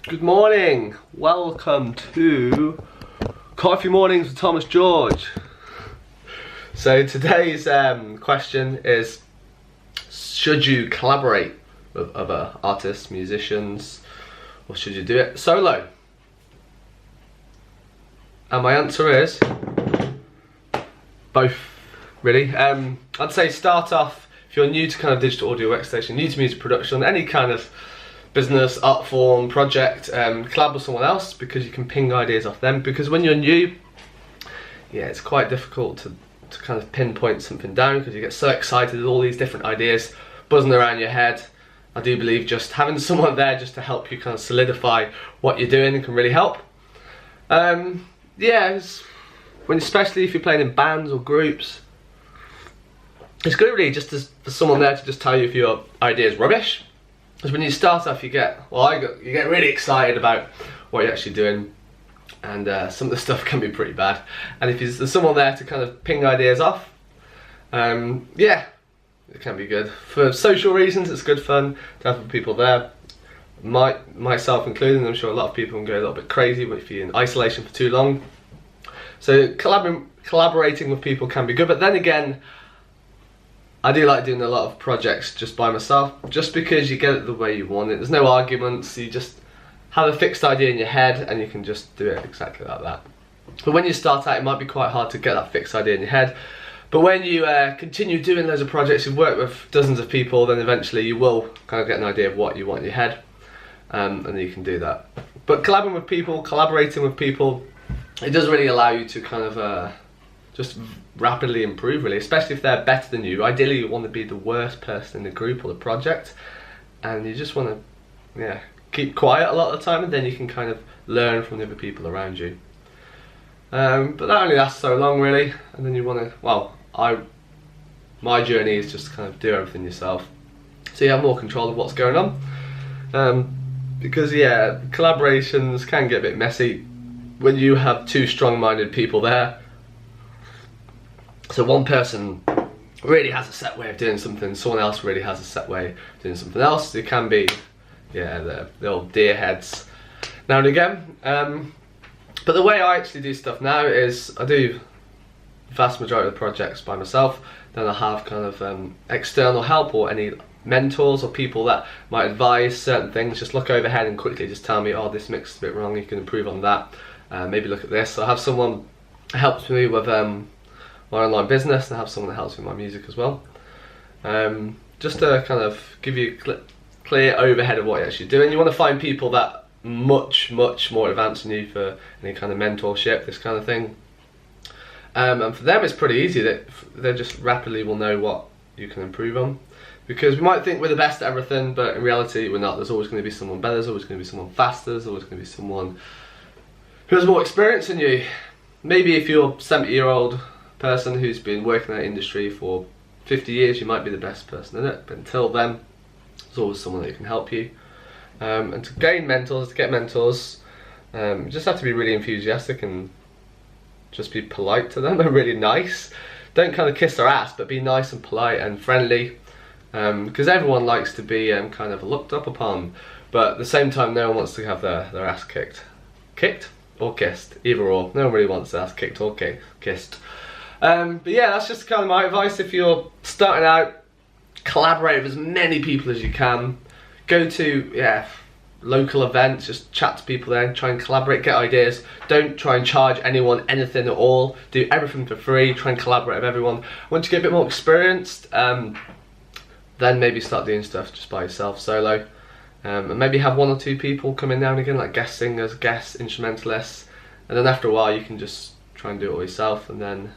Good morning, welcome to Coffee Mornings with Thomas George. So today's question is, should you collaborate with other artists, musicians, or should you do it solo? And my answer is both, really. I'd say start off, if you're new to kind of digital audio workstation, new to music production, any kind of business, art form, project, collab with someone else, because you can ping ideas off them. Because when you're new, yeah, it's quite difficult to kind of pinpoint something down, because you get so excited with all these different ideas buzzing around your head. I do believe just having someone there just to help you kind of solidify what you're doing can really help. Yeah, especially if you're playing in bands or groups, it's good really just for someone there to just tell you if your idea is rubbish. Because when you start off, you get really excited about what you're actually doing, and some of the stuff can be pretty bad. And if there's someone there to kind of ping ideas off, yeah, it can be good. For social reasons, it's good fun to have people there. Myself included, I'm sure a lot of people can go a little bit crazy if you're in isolation for too long. So collaborating with people can be good, but then again, I do like doing a lot of projects just by myself, just because you get it the way you want it. There's no arguments, you just have a fixed idea in your head and you can just do it exactly like that. But when you start out, it might be quite hard to get that fixed idea in your head. But when you continue doing loads of projects, you've worked with dozens of people, then eventually you will kind of get an idea of what you want in your head, and then you can do that. But collaborating with people, it does really allow you to kind of just rapidly improve, really, especially if they're better than you. Ideally, you want to be the worst person in the group or the project, and you just want to keep quiet a lot of the time, and then you can kind of learn from the other people around you. But that only lasts so long, really, and then you want to, my journey is just kind of do everything yourself, so you have more control of what's going on. Because yeah, collaborations can get a bit messy when you have two strong-minded people there. So one person really has a set way of doing something, someone else really has a set way of doing something else. It can be, yeah, the old deer heads now and again. But the way I actually do stuff now is I do the vast majority of the projects by myself. Then I have kind of external help, or any mentors or people that might advise certain things. Just look overhead and quickly just tell me, oh, this mix is a bit wrong, you can improve on that. Maybe look at this. So I have someone who helps me with my online business, and I have someone that helps with my music as well. Just to kind of give you a clear overhead of what you're actually doing. You want to find people that much more advanced than you for any kind of mentorship, this kind of thing. And for them it's pretty easy, that they just rapidly will know what you can improve on. Because we might think we're the best at everything, but in reality we're not. There's always going to be someone better, there's always going to be someone faster, there's always going to be someone who has more experience than you. Maybe if you're a 70-year-old person who's been working in that industry for 50 years, you might be the best person in it, but until then there's always someone that can help you. And to get mentors, you just have to be really enthusiastic and just be polite to them and really nice. Don't kind of kiss their ass, but be nice and polite and friendly, because everyone likes to be kind of looked up upon, but at the same time no one wants to have their ass kicked or kissed, either or. No one really wants their ass kicked or kissed. But yeah, that's just kind of my advice. If you're starting out, collaborate with as many people as you can. Go to local events, just chat to people there, try and collaborate, get ideas. Don't try and charge anyone anything at all. Do everything for free, try and collaborate with everyone. Once you get a bit more experienced, then maybe start doing stuff just by yourself, solo. And maybe have one or two people come in now and again, like guest singers, guest instrumentalists, and then after a while you can just try and do it all yourself, and then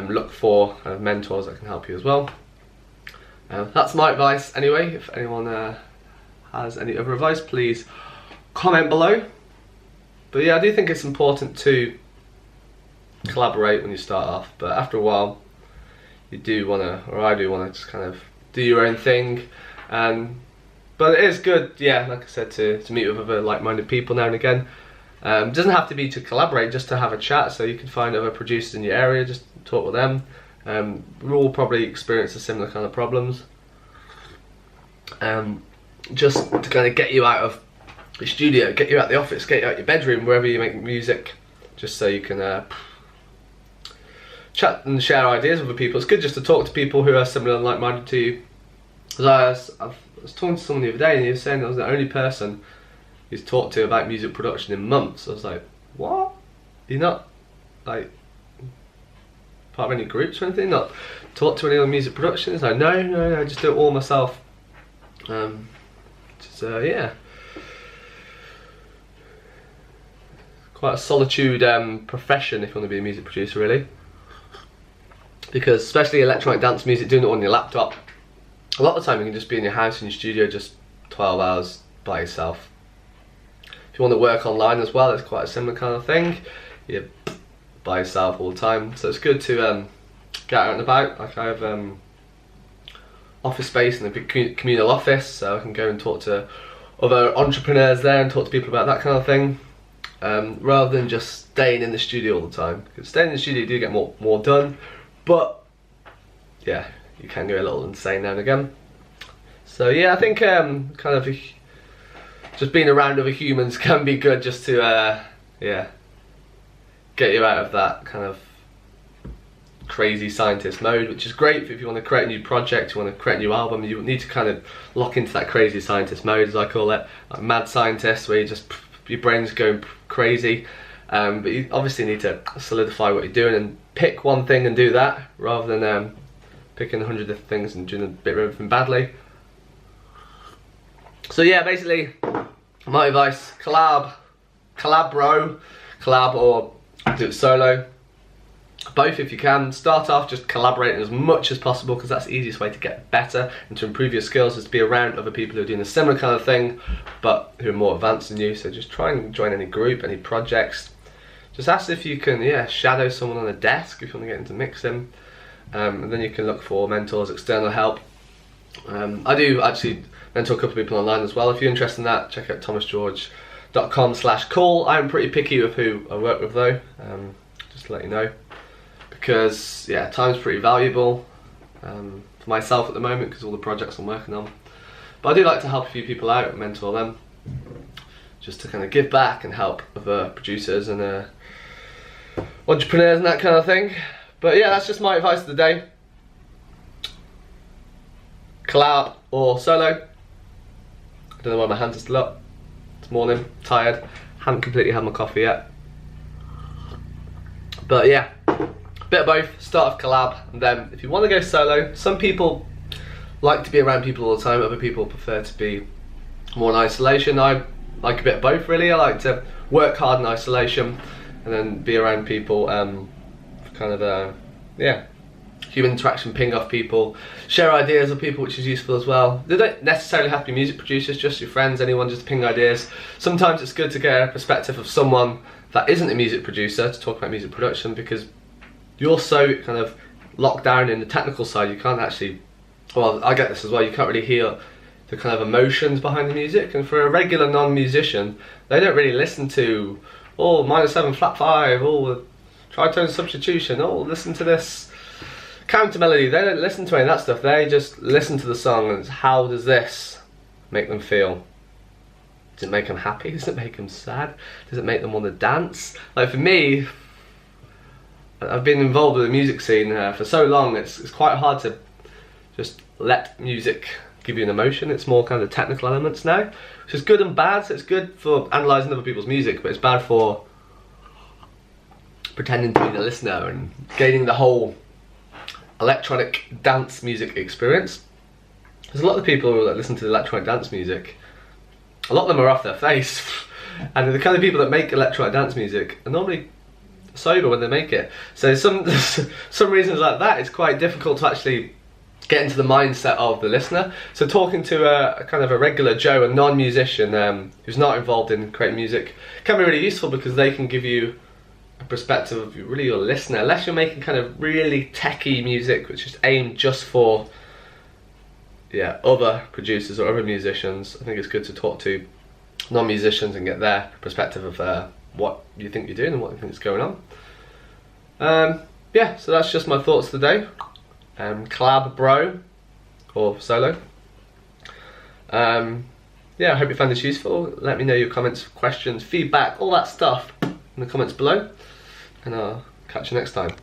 look for mentors that can help you as well. That's my advice anyway. If anyone has any other advice, please comment below. But yeah, I do think it's important to collaborate when you start off, but after a while you do want to, or I do want to, just kind of do your own thing. But it is good, yeah, like I said, to meet with other like-minded people now and again. It doesn't have to be to collaborate, just to have a chat, so you can find other producers in your area, just talk with them. We all probably experience a similar kind of problems. Just to kind of get you out of your studio, get you out the office, get you out your bedroom, wherever you make music, just so you can chat and share ideas with people. It's good just to talk to people who are similar and like-minded to you. Because I was talking to someone the other day and he was saying I was the only person he's talked to about music production in months. I was like, what? You're not like part of any groups or anything? Not talk to anyone music production? He's like, no, I just do it all myself. Yeah, quite a solitude profession if you want to be a music producer, really. Because especially electronic dance music, doing it on your laptop, a lot of the time you can just be in your house in your studio just 12 hours by yourself. If you want to work online as well, it's quite a similar kind of thing. You're by yourself all the time, so it's good to get out and about. Like I have office space in a big communal office, so I can go and talk to other entrepreneurs there and talk to people about that kind of thing, rather than just staying in the studio all the time. Because staying in the studio you do get more done, but yeah, you can go a little insane now and again. So yeah, I think kind of just being around other humans can be good, just to yeah, get you out of that kind of crazy scientist mode, which is great if you want to create a new project, you want to create a new album. You need to kind of lock into that crazy scientist mode, as I call it, like mad scientist, where you just, your brain's going crazy. But you obviously need to solidify what you're doing and pick one thing and do that, rather than picking 100 different things and doing a bit of everything badly. So yeah, basically my advice: collab bro, collab or do it solo. Both if you can. Start off just collaborating as much as possible, because that's the easiest way to get better and to improve your skills, is to be around other people who are doing a similar kind of thing but who are more advanced than you. So just try and join any group, any projects. Just ask if you can, yeah, shadow someone on a desk if you want to get into mixing, and then you can look for mentors, external help. I do actually mentor a couple of people online as well. If you're interested in that, check out tomasgeorge.com/call. I'm pretty picky with who I work with though, just to let you know, because yeah, time's pretty valuable for myself at the moment because all the projects I'm working on. But I do like to help a few people out and mentor them, just to kind of give back and help other producers and entrepreneurs and that kind of thing. But yeah, that's just my advice of the day. Collab or solo. I don't know why my hands are still up. It's morning, tired, haven't completely had my coffee yet. But yeah, bit of both. Start off collab, and then if you want to go solo, some people like to be around people all the time, other people prefer to be more in isolation. I like a bit of both really. I like to work hard in isolation and then be around people, kind of yeah, human interaction, ping off people, share ideas with people, which is useful as well. They don't necessarily have to be music producers, just your friends, anyone, just ping ideas. Sometimes it's good to get a perspective of someone that isn't a music producer to talk about music production, because you're so kind of locked down in the technical side, you can't actually, well, I get this as well, you can't really hear the kind of emotions behind the music. And for a regular non-musician, they don't really listen to, oh, -7 flat 5, oh, tritone substitution, oh, listen to this counter melody. They don't listen to any of that stuff. They just listen to the song and how does this make them feel? Does it make them happy? Does it make them sad? Does it make them want to dance? Like for me, I've been involved with the music scene for so long, it's quite hard to just let music give you an emotion. It's more kind of technical elements now, which is good and bad. So it's good for analysing other people's music, but it's bad for pretending to be the listener and gaining the whole electronic dance music experience. There's a lot of people that listen to electronic dance music, a lot of them are off their face, and the kind of people that make electronic dance music are normally sober when they make it. So some reasons like that, it's quite difficult to actually get into the mindset of the listener. So talking to a kind of a regular Joe, a non-musician who's not involved in creating music, can be really useful, because they can give you a perspective of really your listener. Unless you're making kind of really techie music which is aimed just for, yeah, other producers or other musicians, I think it's good to talk to non-musicians and get their perspective of what you think you're doing and what you think is going on. Yeah, so that's just my thoughts today. Collab bro or solo. yeah, I hope you found this useful. Let me know your comments, questions, feedback, all that stuff in the comments below. And I'll catch you next time.